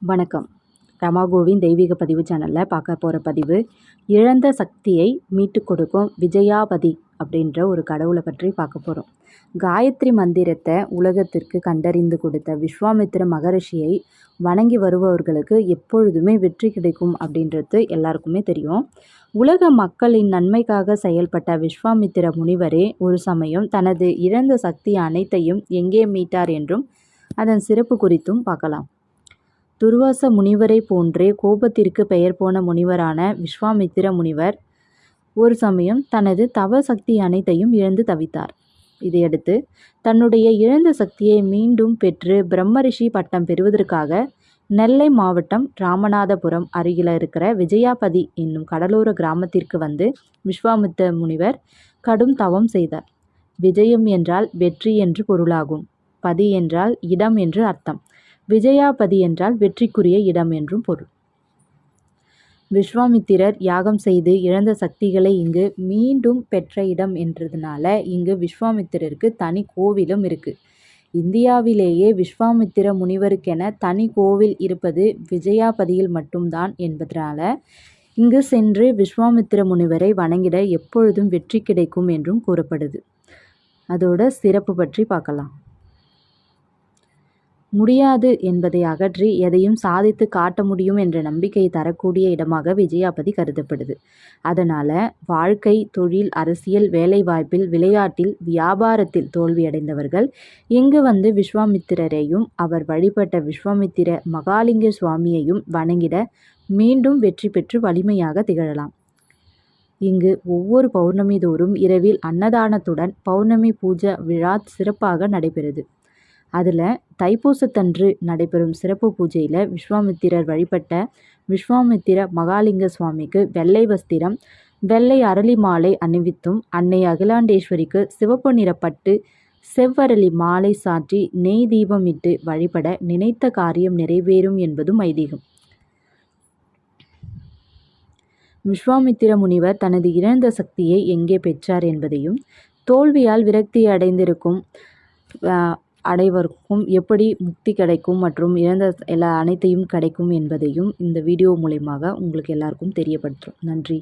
வணக்கம். ரமாகோவின் தெய்வீக பதிவு சேனலில் பார்க்க போகிற பதிவு, இழந்த சக்தியை மீட்டு கொடுக்கும் விஜயாபதி அப்படின்ற ஒரு கடவுளை பற்றி பார்க்க போகிறோம். காயத்ரி மந்திரத்தை உலகத்திற்கு கண்டறிந்து கொடுத்த விஸ்வாமித்திர மகரிஷியை வணங்கி வருபவர்களுக்கு எப்பொழுதுமே வெற்றி கிடைக்கும் அப்படின்றது எல்லாருக்குமே தெரியும். உலக மக்களின் நன்மைக்காக செயல்பட்ட விஸ்வாமித்திர முனிவரே ஒரு சமயம் தனது இழந்த சக்தி அனைத்தையும் எங்கே மீட்டார் என்றும் அதன் சிறப்பு குறித்தும் பார்க்கலாம். துர்வாச முனிவரை போன்றே கோபத்திற்கு பெயர் போன முனிவரான விஸ்வாமித்திர முனிவர் ஒரு சமயம் தனது தவ சக்தி அனைத்தையும் இழந்து தவித்தார். இதையடுத்து தன்னுடைய இழந்த சக்தியை மீண்டும் பெற்று பிரம்மரிஷி பட்டம் பெறுவதற்காக நெல்லை மாவட்டம் ராமநாதபுரம் அருகில் இருக்கிற விஜயாபதி என்னும் கடலோர கிராமத்திற்கு வந்து விஸ்வாமித்திர முனிவர் கடும் தவம் செய்தார். விஜயம் என்றால் வெற்றி என்று பொருளாகும். பதி என்றால் இடம் என்று அர்த்தம். விஜயாபதி என்றால் வெற்றிக்குரிய இடம் என்றும் பொருள். விஸ்வாமித்திரர் யாகம் செய்து இழந்த சக்திகளை இங்கு மீண்டும் பெற்ற இடம் என்றதுனால இங்கு விஸ்வாமித்திரருக்கு தனி கோவிலும் இருக்கு. இந்தியாவிலேயே விஸ்வாமித்திர முனிவருக்கென தனி கோவில் இருப்பது விஜயாபதியில் மட்டும்தான் என்பதனால இங்கு சென்று விஸ்வாமித்திர முனிவரை வணங்கிட எப்பொழுதும் வெற்றி கிடைக்கும் என்றும் கூறப்படுது. அதோட சிறப்பு பற்றி பார்க்கலாம். முடியாது என்பதை அகற்றி எதையும் சாதித்து காட்ட முடியும் என்ற நம்பிக்கையை தரக்கூடிய இடமாக விஜயாபதி கருதப்படுது. அதனால வாழ்க்கை, தொழில், அரசியல், வேலைவாய்ப்பில், விளையாட்டில், வியாபாரத்தில் தோல்வியடைந்தவர்கள் இங்கு வந்து விஸ்வாமித்திரரையும் அவர் வழிபட்ட விஸ்வாமித்திர மகாலிங்க சுவாமியையும் வணங்கிட மீண்டும் வெற்றி பெற்று வலிமையாக திகழலாம். இங்கு ஒவ்வொரு பௌர்ணமி தோறும் இரவில் அன்னதானத்துடன் பௌர்ணமி பூஜை விழா சிறப்பாக நடைபெறுது. அதில் தைப்பூசத்தன்று நடைபெறும் சிறப்பு பூஜையில் விஸ்வாமித்திரர் வழிபட்ட விஸ்வாமித்திர மகாலிங்க சுவாமிக்கு வெள்ளை வஸ்திரம், வெள்ளை அரளி மாலை அணிவித்தும், அன்னை அகிலாண்டேஸ்வரிக்கு சிவப்பு நிறப்பட்டு செவ்வரளி மாலை சாற்றி நெய் தீபமிட்டு வழிபட நினைத்த காரியம் நிறைவேறும் என்பதும் ஐதீகம். விஸ்வாமித்திர முனிவர் தனது இழந்த சக்தியை எங்கே பெற்றார் என்பதையும், தோல்வியால் விரக்தி அடைந்திருக்கும் அனைவருக்கும் எப்படி முக்தி கிடைக்கும் மற்றும் இழந்த எல்லா அனைத்தையும் கிடைக்கும் என்பதையும் இந்த வீடியோ மூலமாக உங்களுக்கு எல்லாருக்கும் தெரியப்படுத்துகிறோம். நன்றி.